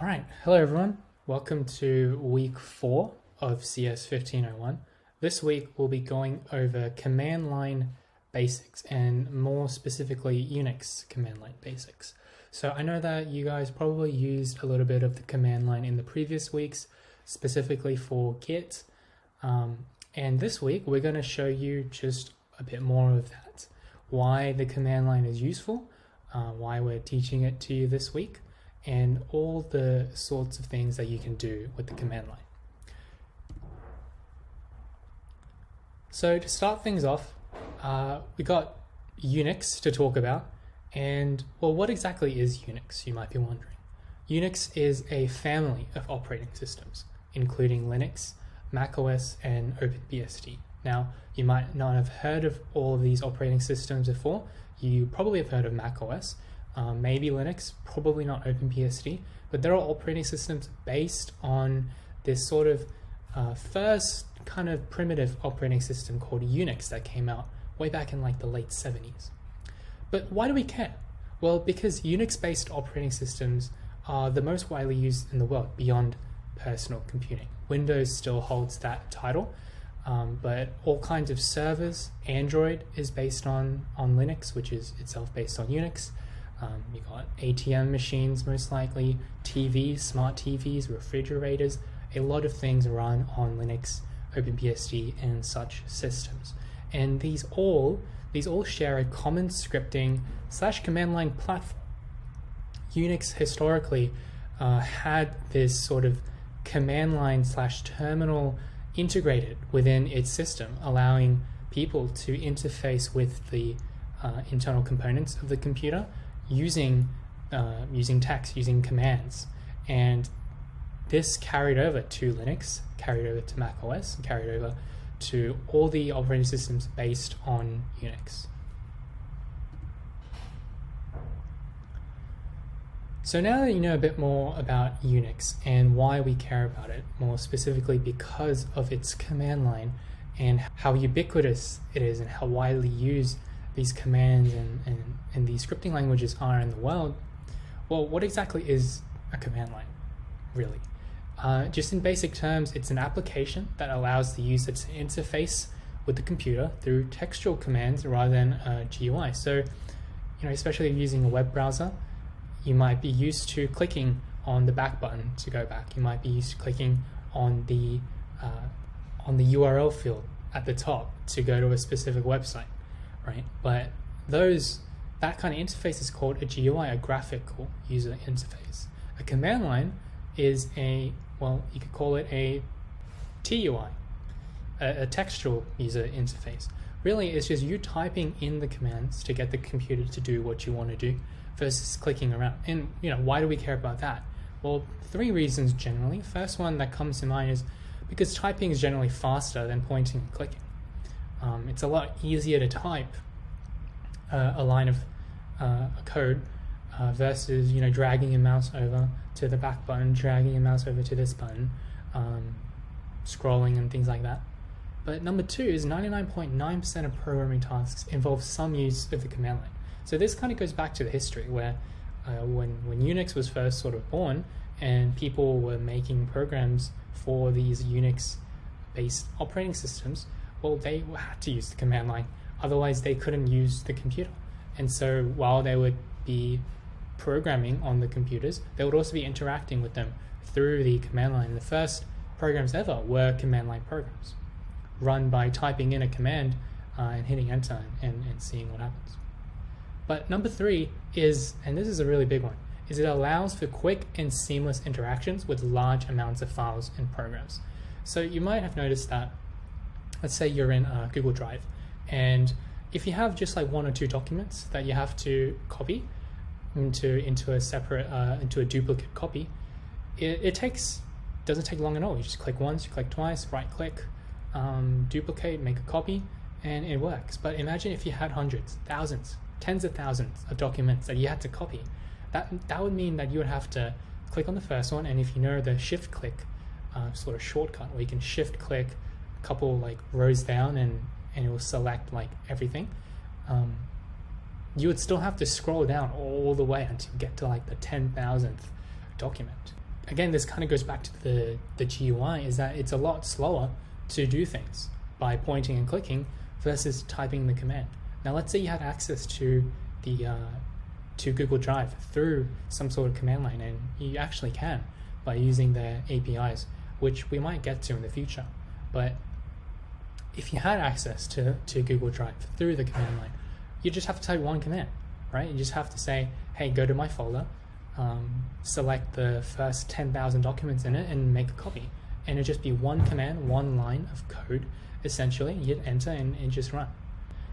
All right, hello everyone. Welcome to week 4 of CS 1501. This week we'll be going over command line basics and more specifically Unix command line basics. So I know that you guys probably used a little bit of the command line in the previous weeks, specifically for Git. And this week we're going to show you just a bit more of that. Why the command line is useful, why we're teaching it to you this week, and all the sorts of things that you can do with the command line. So to start things off, we got Unix to talk about. And well, what exactly is Unix, you might be wondering. Unix is a family of operating systems, including Linux, macOS, and OpenBSD. Now, you might not have heard of all of these operating systems before. You probably have heard of macOS, maybe Linux, probably not OpenBSD, but there are operating systems based on this sort of first kind of primitive operating system called Unix that came out way back in like the late 70s. But why do we care? Well, because Unix-based operating systems are the most widely used in the world beyond personal computing. Windows still holds that title, but all kinds of servers, Android is based on Linux, which is itself based on Unix. You got ATM machines, most likely, TVs, smart TVs, refrigerators. A lot of things run on Linux, OpenBSD, and such systems. And these all share a common scripting / command line platform. Unix historically had this sort of command line / terminal integrated within its system, allowing people to interface with the internal components of the computer using text, using commands. And this carried over to Linux, carried over to macOS, carried over to all the operating systems based on Unix. So now that you know a bit more about Unix and why we care about it, more specifically because of its command line and how ubiquitous it is and how widely used these commands and these scripting languages are in the world, well, what exactly is a command line, really? Just in basic terms, it's an application that allows the user to interface with the computer through textual commands rather than a GUI. So, especially using a web browser, you might be used to clicking on the back button to go back. You might be used to clicking on the URL field at the top to go to a specific website, right? But that kind of interface is called a GUI, a graphical user interface. A command line is you could call it a TUI, a textual user interface. Really, it's just you typing in the commands to get the computer to do what you want to do versus clicking around. And why do we care about that? Well, 3 reasons generally. First one that comes to mind is because typing is generally faster than pointing and clicking. It's a lot easier to type a line of a code versus dragging your mouse over to the back button, dragging your mouse over to this button, scrolling and things like that. But number 2 is 99.9% of programming tasks involve some use of the command line. So this kind of goes back to the history where when Unix was first sort of born and people were making programs for these Unix-based operating systems, well, they had to use the command line. Otherwise, they couldn't use the computer. And so while they would be programming on the computers, they would also be interacting with them through the command line. The first programs ever were command line programs, run by typing in a command and hitting enter and seeing what happens. But number 3 is, and this is a really big one, is it allows for quick and seamless interactions with large amounts of files and programs. So you might have noticed that, let's say you're in Google Drive, and if you have just like 1 or 2 documents that you have to copy into a separate into a duplicate copy, it doesn't take long at all. You just click once, you click twice, right click, duplicate, make a copy, and it works. But imagine if you had hundreds, thousands, tens of thousands of documents that you had to copy. That would mean that you would have to click on the first one, and if you know the shift click sort of shortcut where you can shift click a couple like rows down and it will select like everything, you would still have to scroll down all the way until you get to like the 10,000th document. again, this kind of goes back to the GUI, is that it's a lot slower to do things by pointing and clicking versus typing the command. Now let's say you had access to the to Google Drive through some sort of command line, and you actually can by using their APIs, which we might get to in the future. But if you had access to Google Drive through the command line, you just have to type one command, right? You just have to say, hey, go to my folder, select the first 10,000 documents in it and make a copy. And it'd just be one command, one line of code, essentially. You hit enter and just run.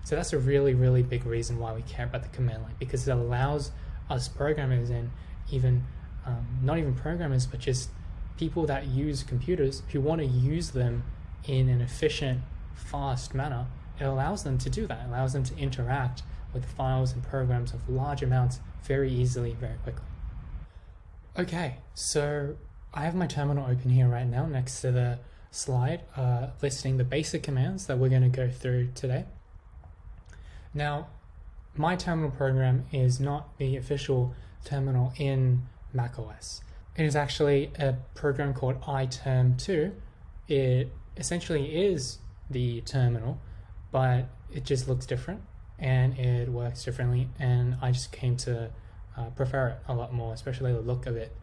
So that's a really, really big reason why we care about the command line, because it allows us programmers, and even not even programmers, but just people that use computers who want to use them in an efficient, fast manner. It allows them to do that. It allows them to interact with files and programs of large amounts very easily, very quickly. Okay, so I have my terminal open here right now next to the slide listing the basic commands that we're going to go through today. Now, my terminal program is not the official terminal in macOS. It is actually a program called iTerm2. It essentially is the terminal, but it just looks different and it works differently, and I just came to prefer it a lot more, especially the look of it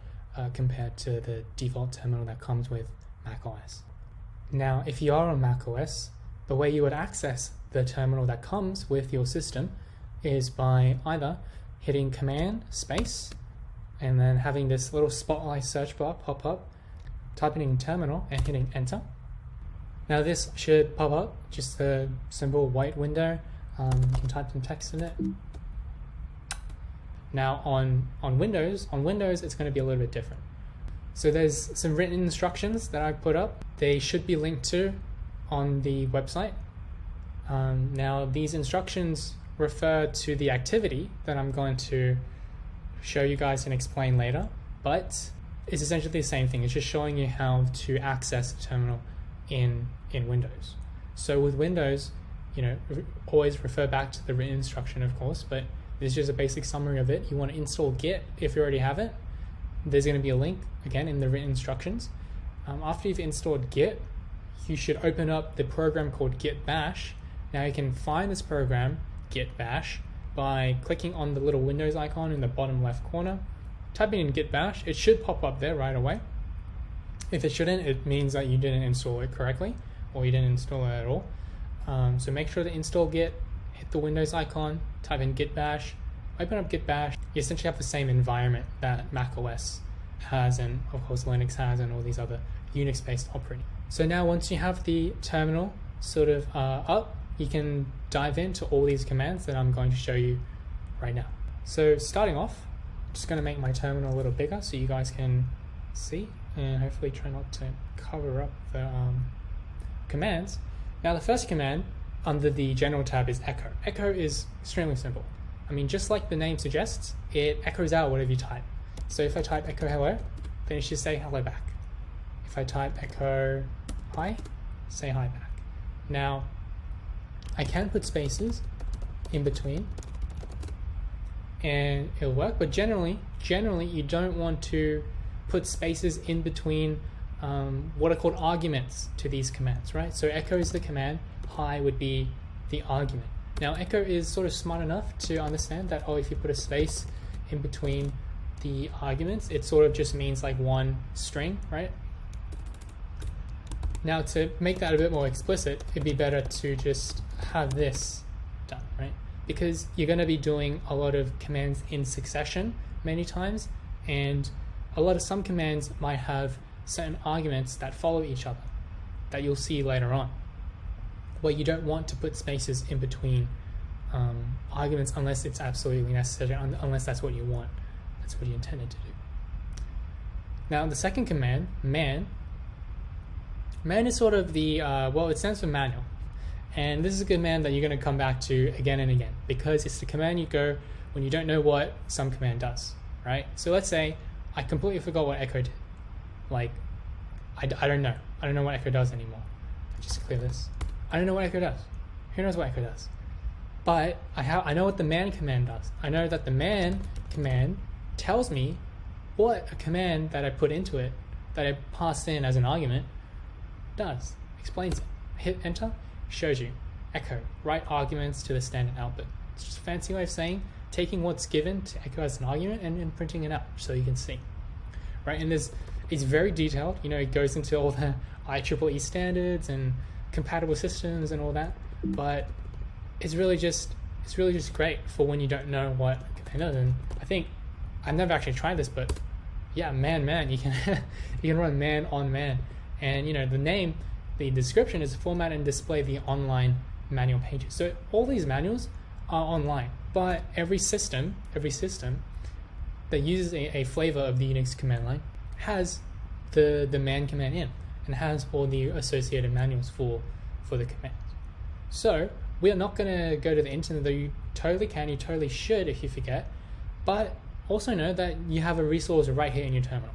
compared to the default terminal that comes with macOS. Now, if you are on macOS, the way you would access the terminal that comes with your system is by either hitting Command space and then having this little spotlight search bar pop up, typing in terminal and hitting enter. Now this should pop up, just a simple white window. You can type some text in it. Now on Windows it's going to be a little bit different. So there's some written instructions that I put up. They should be linked to on the website. Now these instructions refer to the activity that I'm going to show you guys and explain later, but it's essentially the same thing. It's just showing you how to access the terminal in Windows. So with Windows, always refer back to the written instruction, of course, but this is just a basic summary of it. You want to install Git if you already have it. There's going to be a link again in the written instructions. After you've installed Git, you should open up the program called Git Bash. Now you can find this program, Git Bash, by clicking on the little Windows icon in the bottom left corner, typing in Git Bash. It should pop up there right away. If it shouldn't, it means that you didn't install it correctly, or you didn't install it at all. So make sure to install Git, hit the Windows icon, type in Git Bash, open up Git Bash. You essentially have the same environment that macOS has, and of course Linux has, and all these other Unix-based operating. So now once you have the terminal sort of up, you can dive into all these commands that I'm going to show you right now. So starting off, I'm just going to make my terminal a little bigger so you guys can see, and hopefully try not to cover up the commands. Now the first command under the general tab is echo. Echo is extremely simple. I mean, just like the name suggests, it echoes out whatever you type. So if I type echo hello, then it should say hello back. If I type echo hi, say hi back. Now, I can put spaces in between and it'll work, but generally you don't want to put spaces in between what are called arguments to these commands, right? So echo is the command, hi would be the argument. Now echo is sort of smart enough to understand that, if you put a space in between the arguments, it sort of just means like one string, right? Now to make that a bit more explicit, it'd be better to just have this done, right? Because you're going to be doing a lot of commands in succession many times, and some commands might have certain arguments that follow each other that you'll see later on, where you don't want to put spaces in between arguments unless it's absolutely necessary, unless that's what you want, that's what you intended to do. Now the second command, man is sort of the, it stands for manual. And this is a command that you're going to come back to again and again, because it's the command you go when you don't know what some command does, right? So let's say I completely forgot what echo did. Like, I don't know. I don't know what echo does anymore. Just clear this. I don't know what echo does. Who knows what echo does? But I know what the man command does. I know that the man command tells me what a command that I put into it, that I passed in as an argument, does. Explains it. Hit enter, shows you. Echo, write arguments to the standard output. It's just a fancy way of saying taking what's given to echo as an argument and printing it out so you can see. Right, and it's very detailed. It goes into all the IEEE standards and compatible systems and all that. But it's really just great for when you don't know what a command does. And I think I've never actually tried this, but yeah, man, you can you can run man on man, and the description is format and display the online manual pages. So all these manuals are online, but every system that uses a flavor of the Unix command line has the man command in, and has all the associated manuals for the commands. So we are not going to go to the internet, though you totally can, you totally should if you forget, but also know that you have a resource right here in your terminal.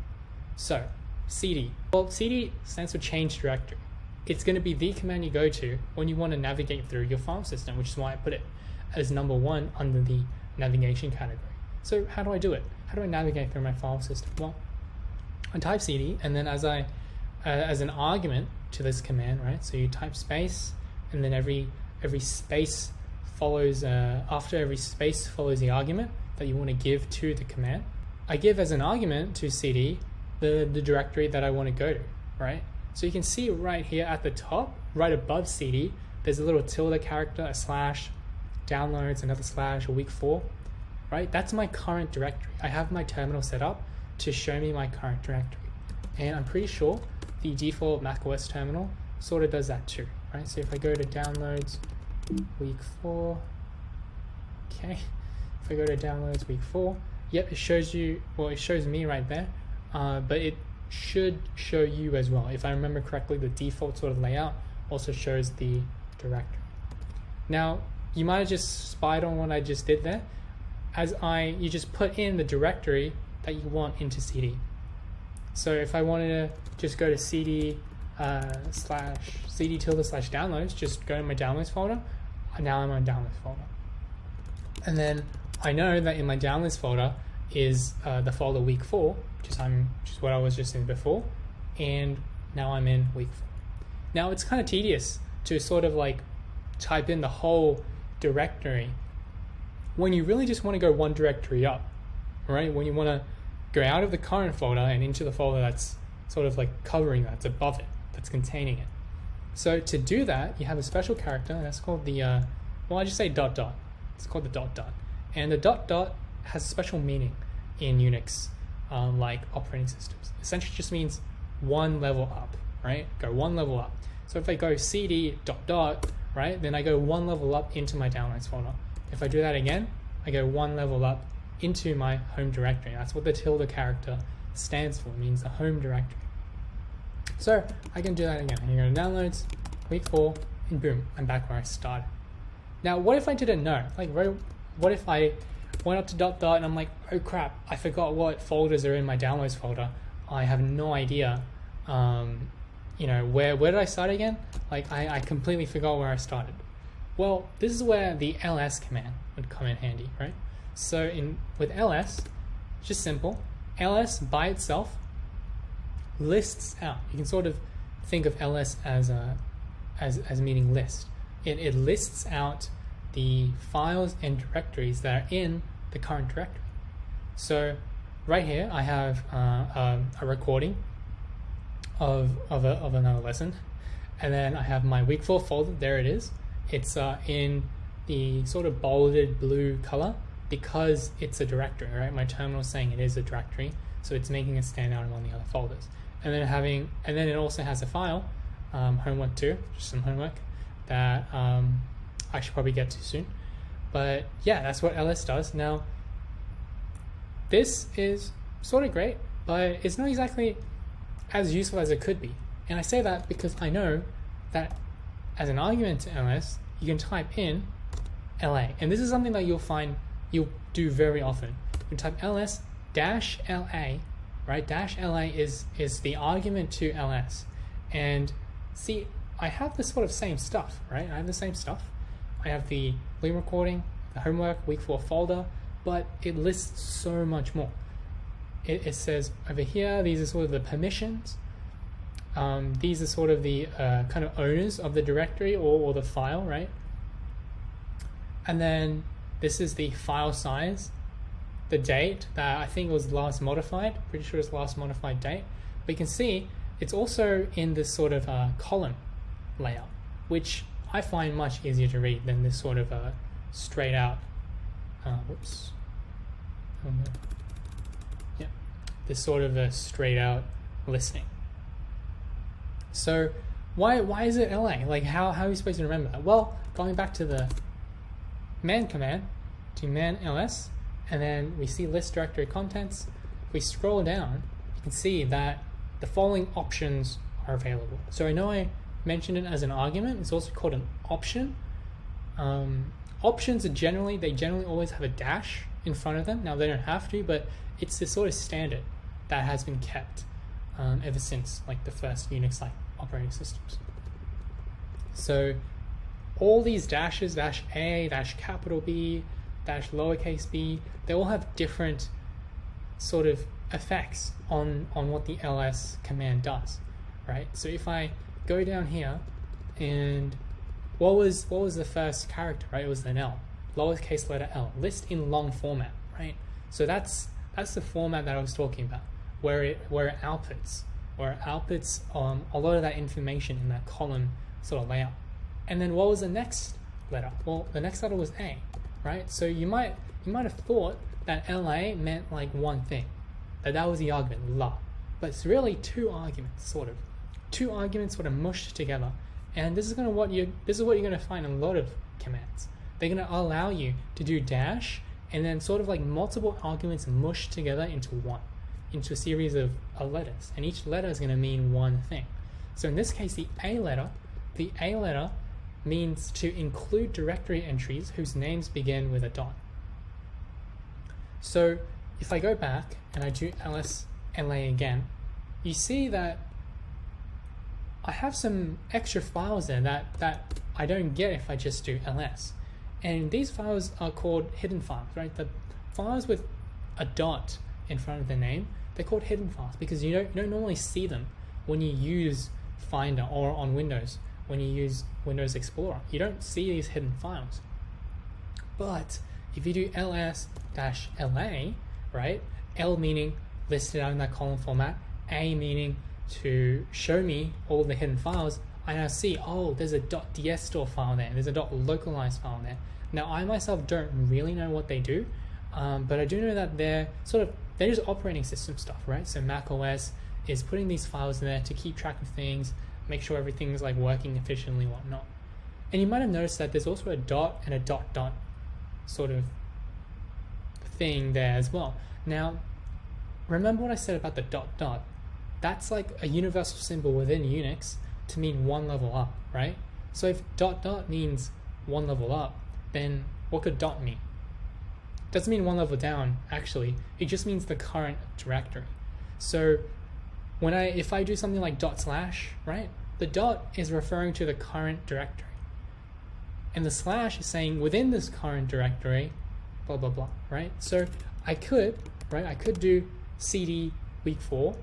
So cd. Well, cd stands for change directory. It's going to be the command you go to when you want to navigate through your file system, which is why I put it as number 1 under the navigation category. So how do I do it? How do I navigate through my file system? Well, I type cd, and then as an argument to this command, right? So you type space, and then every space follows, after every space follows the argument that you want to give to the command. I give as an argument to cd the directory that I want to go to, right? So you can see right here at the top, right above cd, there's a little tilde character, a slash, downloads, another slash, a week 4, right? That's my current directory. I have my terminal set up to show me my current directory. And I'm pretty sure the default macOS terminal sort of does that too, right? So if I go to downloads, week 4, okay. If I go to downloads week 4, yep, it shows you, well, it shows me right there, but it should show you as well. If I remember correctly, the default sort of layout also shows the directory. Now, you might have just spied on what I just did there. You just put in the directory that you want into cd. So if I wanted to just go to cd cd tilde slash downloads, just go to my downloads folder. Now I'm on downloads folder. And then I know that in my downloads folder is the folder week 4, which is what I was just in before, and now I'm in week 4. Now it's kind of tedious to sort of like type in the whole directory when you really just want to go one directory up, right? When you want to go out of the current folder and into the folder that's sort of like covering that, that's above it, that's containing it. So to do that, you have a special character, and that's called the, well, I just say dot dot. It's called the dot dot. And the dot dot has special meaning in Unix, like operating systems. Essentially just means one level up, right? Go one level up. So if I go cd dot dot, right, then I go one level up into my downloads folder. If I do that again, I go one level up into my home directory. That's what the tilde character stands for. It means the home directory. So I can do that again. I go to downloads, week 4, and boom, I'm back where I started. Now, what if I didn't know? Like, what if I went up to dot dot and I'm like, oh crap, I forgot what folders are in my downloads folder. I have no idea. Where did I start again? Like, I completely forgot where I started. Well, this is where the ls command would come in handy, right? So with ls, just simple. ls by itself lists out. You can sort of think of ls as meaning list. It lists out the files and directories that are in the current directory. So right here I have a recording of another lesson, and then I have my week 4 folder. There it is. It's in the sort of bolded blue color because it's a directory, right? My terminal is saying it is a directory, so it's making it stand out among the other folders. And then it also has a file, homework 2, just some homework that I should probably get to soon. But yeah, that's what ls does. Now, this is sort of great, but it's not exactly as useful as it could be. And I say that because I know that as an argument to ls, you can type in la. And this is something that you'll do very often. You type ls dash la, right? Dash la is the argument to ls. And see, I have the sort of same stuff, right? I have the same stuff. I have the Lean recording, the homework, week 4 folder, but it lists so much more. it says over here, these are sort of the permissions. These are sort of the kind of owners of the directory or the file, right? And then this is the file size, the date that I think was last modified, pretty sure it's last modified date. But you can see it's also in this sort of column layout, which I find much easier to read than this sort of straight out, this sort of a straight out listing. So why is it LA? Like how are you supposed to remember that? Well, going back to the man command, to man ls, and then we see list directory contents. If we scroll down, you can see that the following options are available. So I know I mentioned it as an argument. It's also called an option. Options are generally always have a dash in front of them. Now they don't have to, but it's the sort of standard that has been kept ever since like the first Unix like operating systems. So all these dashes, dash A, dash capital B, dash lowercase b, they all have different sort of effects on what the ls command does, right? So if I go down here, and what was the first character, right? It was an L, lowercase letter L, list in long format, right? So that's the format that I was talking about, where it outputs a lot of that information in that column sort of layout. And then what was the next letter? Well, the next letter was A, right? So you might have thought that LA meant like one thing, that was the argument, la. But it's really two arguments sort of mushed together. And this is what you're going to find in a lot of commands. They're going to allow you to do dash and then sort of like multiple arguments mushed together into a series of letters, and each letter is going to mean one thing. So in this case, the A letter means to include directory entries whose names begin with a dot. So if I go back and I do ls/la again, you see that I have some extra files there that I don't get if I just do ls. And these files are called hidden files, right? The files with a dot in front of the name, they're called hidden files because you don't normally see them when you use Finder or on Windows. When you use Windows Explorer, you don't see these hidden files. But if you do ls-la, right? L meaning listed out in that column format, A meaning to show me all the hidden files, I now see, oh, there's a .dsstore file there, there's a .localized file there. Now I myself don't really know what they do, but I do know that they're just operating system stuff, right? So Mac OS is putting these files in there to keep track of things, make sure everything's like working efficiently, whatnot. And you might have noticed that there's also a dot and a dot sort of thing there as well. Now, remember what I said about the dot? That's like a universal symbol within Unix to mean one level up, right? So if dot means one level up, then what could dot mean? It doesn't mean one level down, actually. It just means the current directory. So if I do something like /, right? The dot is referring to the current directory. And the slash is saying within this current directory, blah, blah, blah, right? So I could do cd week 4,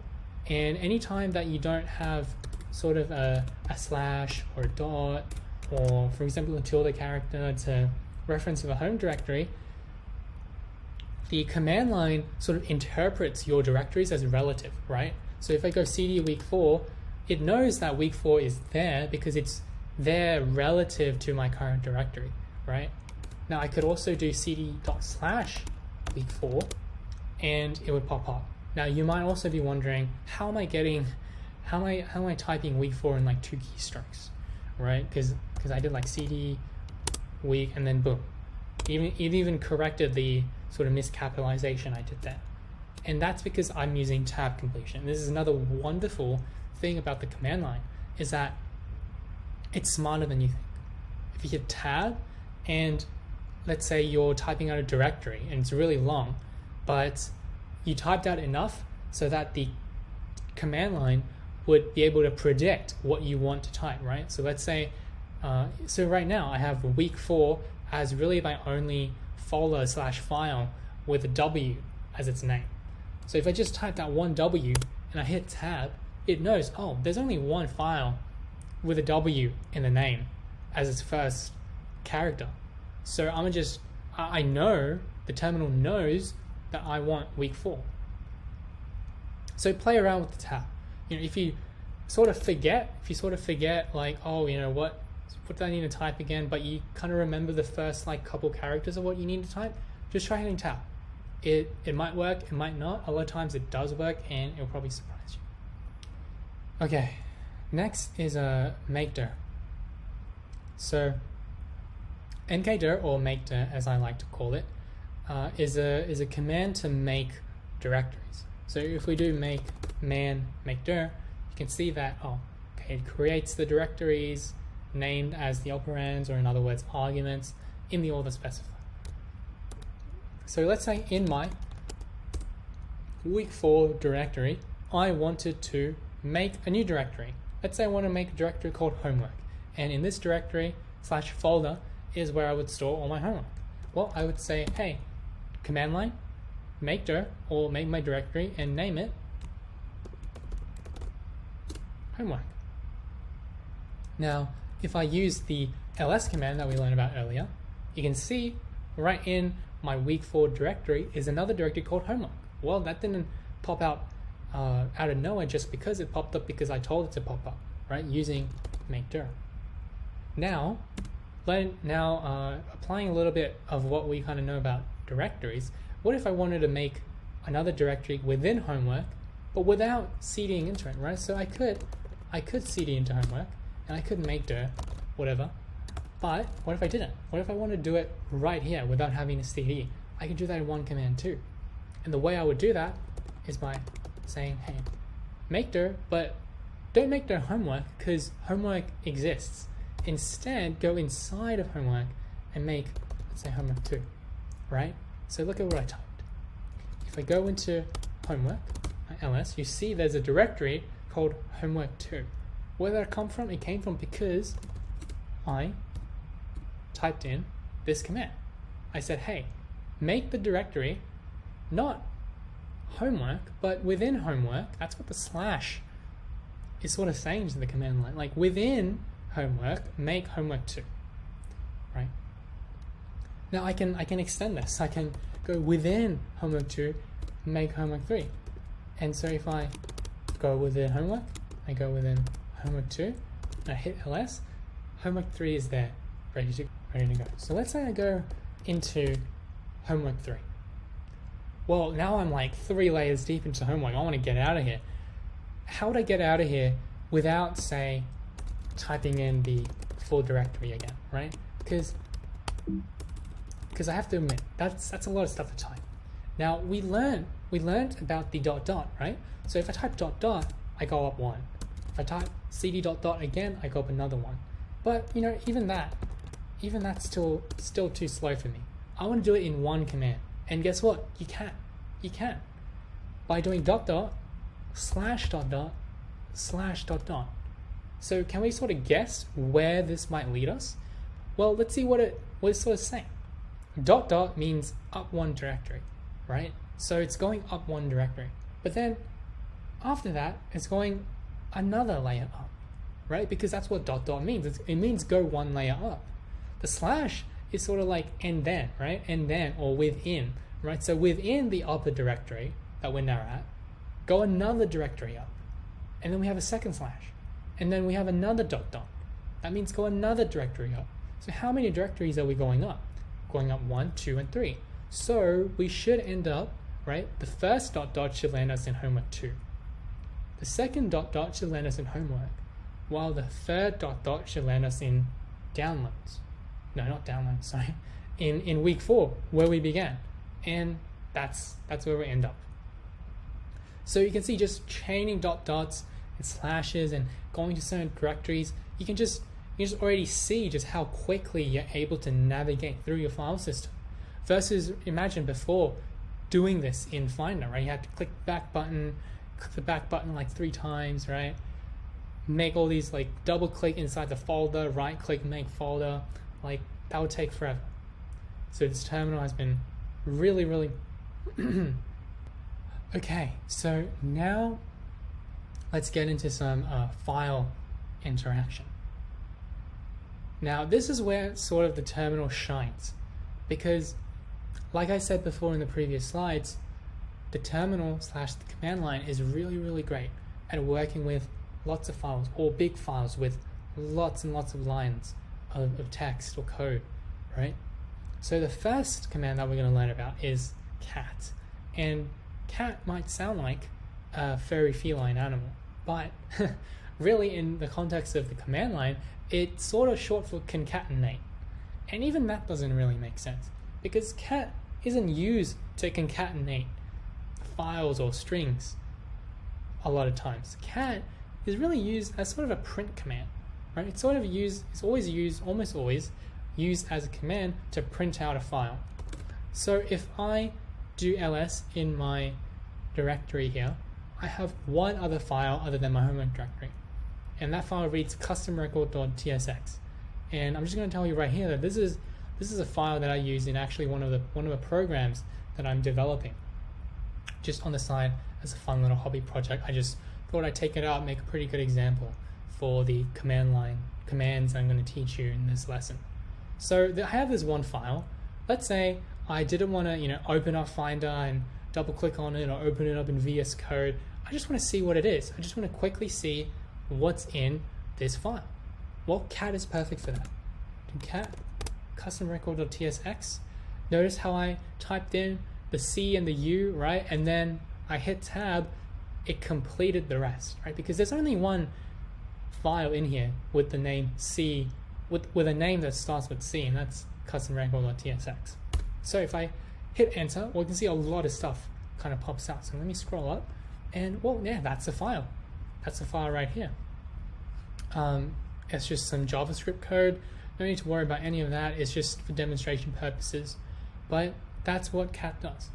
and anytime that you don't have sort of a slash or a dot, or for example a tilde character to reference to the home directory, the command line sort of interprets your directories as relative, right? So if I go cd week 4, it knows that week 4 is there because it's there relative to my current directory, right? Now I could also do cd./ week 4 and it would pop up. Now you might also be wondering, how am I typing week 4 in like 2 keystrokes, right? Because I did like cd week and then boom. It even corrected the sort of miscapitalization I did there. And that's because I'm using tab completion. This is another wonderful thing about the command line, is that it's smarter than you think. If you hit tab and let's say you're typing out a directory and it's really long, but you typed out enough so that the command line would be able to predict what you want to type, right? So let's say, so right now I have week 4 as really my only folder/file with a W as its name. So if I just type that one W and I hit tab, it knows, oh, there's only one file with a W in the name as its first character. So I know, the terminal knows that I want week 4. So play around with the tab. If you sort of forget like, oh, what do I need to type again, but you kind of remember the first like couple characters of what you need to type, just try hitting tab. It might work, it might not. A lot of times it does work, and it'll probably surprise you. Okay, next is makedir. So mkdir, or makedir as I like to call it, is a command to make directories. So if we do make man makedir, you can see that, it creates the directories named as the operands, or in other words, arguments, in the order specified. So let's say in my week 4 directory, I wanted to make a new directory. Let's say I want to make a directory called homework. And in this directory /folder is where I would store all my homework. Well, I would say, hey, command line, makedir, or make my directory and name it homework. Now, if I use the ls command that we learned about earlier, you can see right in my week 4 directory is another directory called homework. Well, that didn't pop out out of nowhere just because it popped up because I told it to pop up, right? Using makedir. Now applying a little bit of what we kind of know about directories, what if I wanted to make another directory within homework, but without cding into it, right? So I could cd into homework, and I could makedir, whatever. But what if I didn't? What if I want to do it right here without having to cd? I can do that in one command too. And the way I would do that is by saying, hey, makedir, but don't makedir homework because homework exists. Instead, go inside of homework and make, let's say, homework 2, right? So look at what I typed. If I go into homework, ls, you see there's a directory called homework 2. Where did that come from? It came from because I typed in this command. I said, hey, make the directory not homework, but within homework. That's what the slash is sort of saying to the command line. Like within homework, make homework 2, right? Now I can extend this. I can go within homework 2, make homework 3. And so if I go within homework, I go within homework 2, and I hit ls, homework 3 is there, ready to go. So let's say I go into homework 3. Well, now I'm like 3 layers deep into homework. I want to get out of here. How would I get out of here without, say, typing in the full directory again, right? Because I have to admit, that's a lot of stuff to type. Now, we learned about the ... right? So if I type ... I go up 1. If I type cd ... again, I go up another 1. But, even that's still too slow for me. I want to do it in one command. And guess what? You can. By doing ... /../. So can we sort of guess where this might lead us? Well, let's see what it's sort of saying. ... means up one directory, right? So it's going up one directory. But then after that, it's going another layer up, right? Because that's what ... means. It means go one layer up. The slash is sort of like and then, right? And then, or within, right? So within the upper directory that we're now at, go another directory up. And then we have a second slash. And then we have another ... That means go another directory up. So how many directories are we going up? Going up 1, 2, and 3. So we should end up, right? The first ... should land us in homework 2. The second ... should land us in homework, while the third ... should land us in downloads. No, not downloads, sorry. In week 4, where we began. And that's where we end up. So you can see just chaining ... and slashes and going to certain directories, you just already see just how quickly you're able to navigate through your file system. Versus, imagine before doing this in Finder, right? You have to click the back button like 3 times, right? Make all these, like, double click inside the folder, right click, make folder, like that would take forever. So this terminal has been really, really Okay, so now let's get into some file interaction. Now this is where sort of the terminal shines, because like I said before in the previous slides, the terminal / the command line is really great at working with lots of files, or big files with lots and lots of lines of text or code, right? So the first command that we're going to learn about is cat. And cat might sound like a furry feline animal, but really in the context of the command line, it's sort of short for concatenate. And even that doesn't really make sense, because cat isn't used to concatenate files or strings a lot of times. Cat is really used as sort of a print command, right? It's almost always used as a command to print out a file. So if I do ls in my directory here, I have one other file other than my homework directory, and that file reads custom record.tsx. And I'm just going to tell you right here that this is a file that I use in actually one of the programs that I'm developing, just on the side as a fun little hobby project. I just thought I'd take it out and make a pretty good example for the command line commands I'm going to teach you in this lesson. So I have this one file. Let's say I didn't want to open up Finder and double click on it or open it up in VS Code. I just want to see what it is. I just want to quickly see what's in this file. Well, cat is perfect for that. Do cat custom record.tsx. Notice how I typed in the C and the U, right? And then I hit tab, it completed the rest, right? Because there's only one file in here with the name C, with a name that starts with C, and that's custom record.tsx. So if I hit enter, well, you can see a lot of stuff kind of pops out. So let me scroll up, and well, yeah, that's a file. That's a file right here. It's just some JavaScript code. No need to worry about any of that. It's just for demonstration purposes. But that's what cat does.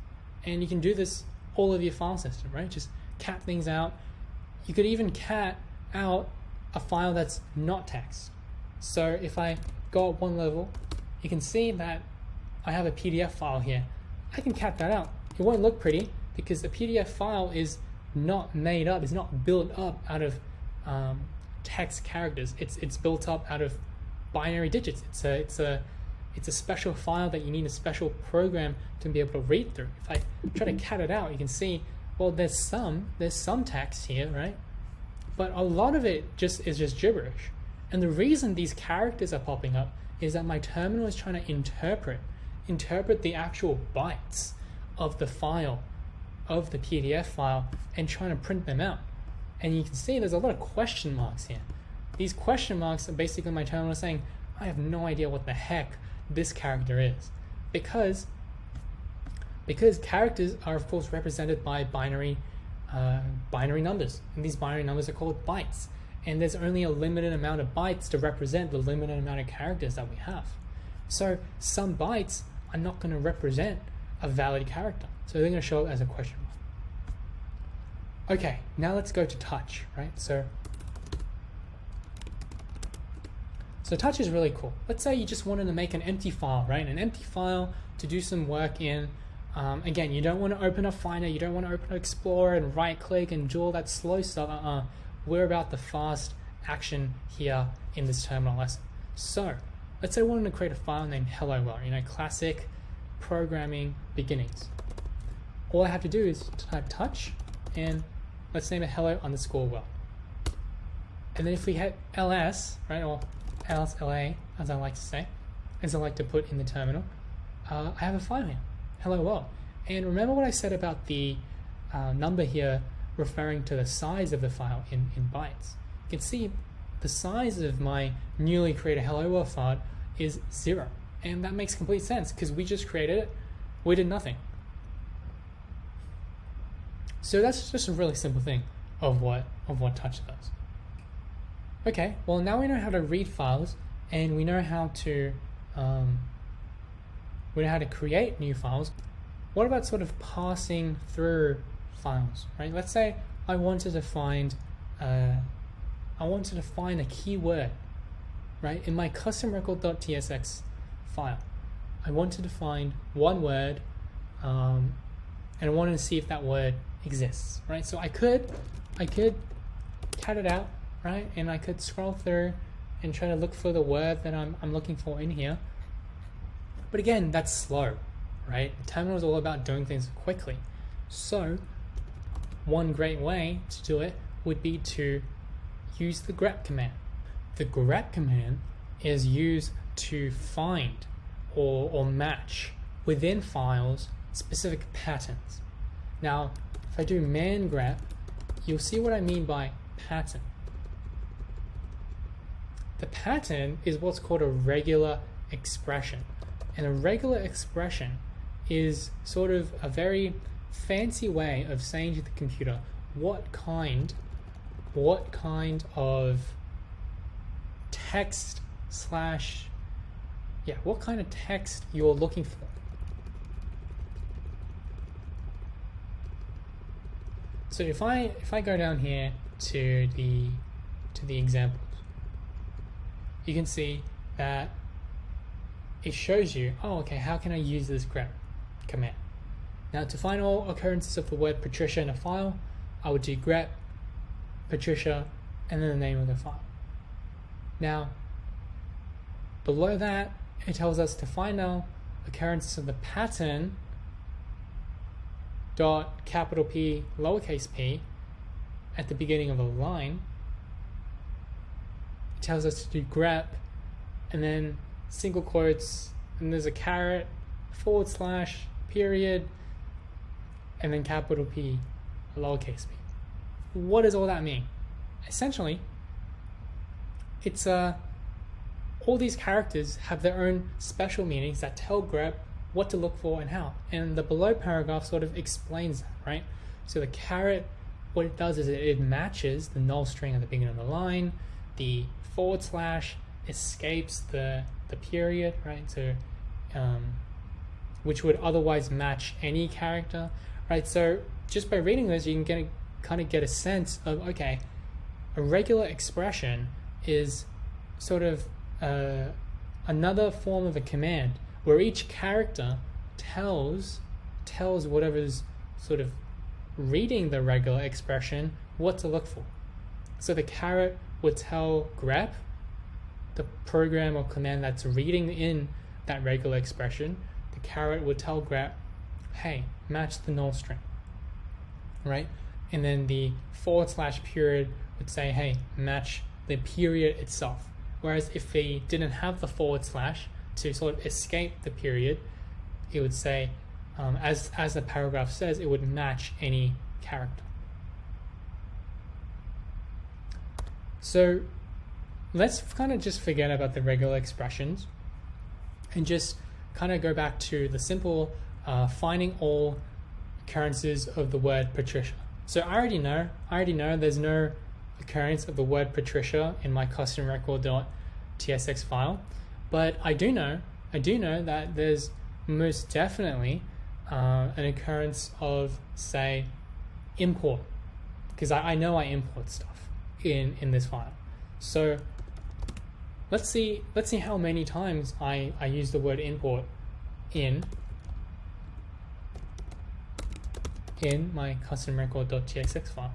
And you can do this all of your file system, right? Just cat things out. You could even cat out a file that's not text. So if I go up one level, you can see that I have a PDF file here. I can cat that out. It won't look pretty because the PDF file is not made up, it's not built up out of text characters. It's built up out of binary digits. It's a special file that you need a special program to be able to read through. If I try to cat it out, you can see, well, there's some text here, right? But a lot of it is just gibberish. And the reason these characters are popping up is that my terminal is trying to interpret the actual bytes of the file, of the PDF file, and trying to print them out. And you can see there's a lot of question marks here. These question marks are basically my terminal saying, I have no idea what the heck this character is. Because characters are of course represented by binary numbers. And these binary numbers are called bytes. And there's only a limited amount of bytes to represent the limited amount of characters that we have. So some bytes are not going to represent a valid character. So they're going to show up as a question mark. Okay, now let's go to touch, right? So touch is really cool. Let's say you just wanted to make an empty file, right? An empty file to do some work in. Again, you don't want to open up Finder, you don't want to open up Explorer and right click and do all that slow stuff. We're about the fast action here in this terminal lesson. So let's say I wanted to create a file named hello world, classic programming beginnings. All I have to do is type touch and let's name it hello_world. And then if we hit ls, right, or ls/la, as I like to say, as I like to put in the terminal, I have a file here, hello world. And remember what I said about the number here referring to the size of the file in bytes. You can see the size of my newly created hello world file is 0. And that makes complete sense because we just created it, we did nothing. So that's just a really simple thing of what touch does. Okay, well now we know how to read files and we know how to create new files. What about sort of passing through files, right? Let's say I wanted to find a keyword, right? In my custom record.tsx file, I wanted to find one word, and I wanted to see if that word exists, right? So I could cat it out, right? And I could scroll through and try to look for the word that I'm looking for in here. But again, that's slow, right? Terminal is all about doing things quickly. So one great way to do it would be to use the grep command. The grep command is used to find or match within files specific patterns. Now, if I do man grep, you'll see what I mean by pattern. The pattern is what's called a regular expression. And a regular expression is sort of a very fancy way of saying to the computer what kind of text what kind of text you're looking for. So if I go down here to the examples, you can see that it shows you, oh, okay, how can I use this grep command? Now, to find all occurrences of the word Patricia in a file, I would do grep Patricia and then the name of the file. Now, below that, it tells us to find our occurrences of the pattern dot capital P lowercase p at the beginning of a line. It tells us to do grep and then single quotes, and there's a caret, / period, and then capital P lowercase p. What does all that mean? Essentially, it's all these characters have their own special meanings that tell grep what to look for and how. And the below paragraph sort of explains that, right? So the caret, what it does is it matches the null string at the beginning of the line. The / escapes the period, right? So which would otherwise match any character, right? So just by reading this, you can kind of get a sense of, okay, a regular expression is sort of another form of a command where each character tells whatever's sort of reading the regular expression what to look for. So the caret would tell grep, the program or command that's reading in that regular expression, the caret would tell grep, hey, match the null string, right? And then the / period would say, hey, match the period itself. Whereas if they didn't have the / to sort of escape the period, it would say, as the paragraph says, it would match any character. So let's kind of just forget about the regular expressions and just kind of go back to the simple finding all occurrences of the word Patricia. So I already know there's no occurrence of the word Patricia in my custom record.tsx file, but I do know that there's most definitely an occurrence of, say, import, because I know I import stuff in this file. So let's see how many times I use the word import in my custom record.tsx file.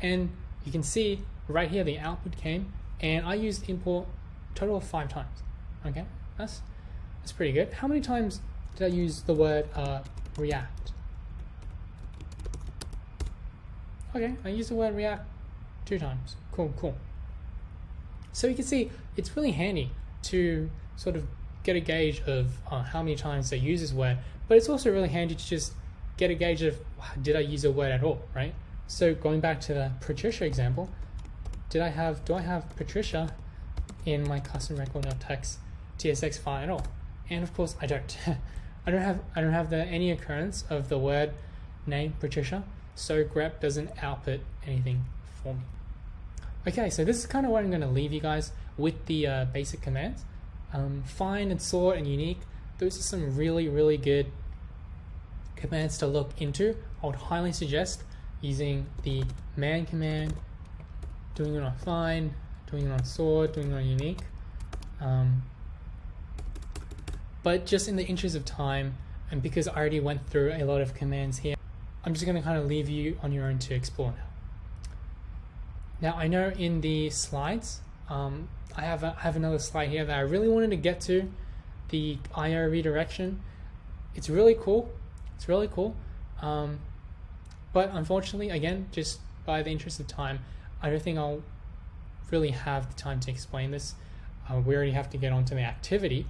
And you can see right here the output came, and I used import a total of 5 times. Okay, that's pretty good. How many times did I use the word react? Okay, I used the word react 2 times. Cool. So you can see it's really handy to sort of get a gauge of how many times they use this word, but it's also really handy to just get a gauge of, did I use a word at all, right? So going back to the Patricia example, do I have Patricia in my custom record.tsx file at all? And of course I don't. I don't have any occurrence of the word name Patricia, so grep doesn't output anything for me. Okay, so this is kind of what I'm going to leave you guys with the basic commands. Find and sort and unique, those are some really good commands to look into. I would highly suggest using the man command, doing it on find, doing it on sort, doing it on unique. But just in the interest of time, and because I already went through a lot of commands here, I'm just going to kind of leave you on your own to explore now. Now I know in the slides, I have another slide here that I really wanted to get to, the IO redirection. It's really cool. It's really cool. But unfortunately, again, just by the interest of time, I don't think I'll really have the time to explain this. We already have to get onto the activity.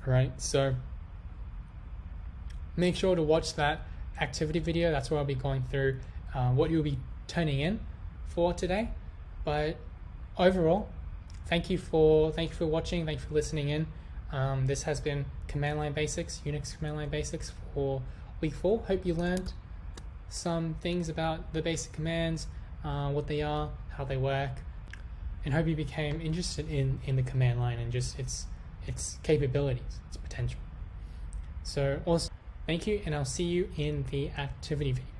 Alright, so make sure to watch that activity video. That's where I'll be going through what you'll be turning in for today. But overall, thank you for watching, thank you for listening in. This has been Command Line Basics, Unix Command Line Basics for week 4. Hope you learned some things about the basic commands, what they are, how they work, and hope you became interested in the command line and just its capabilities, its potential. So also, thank you, and I'll see you in the activity video.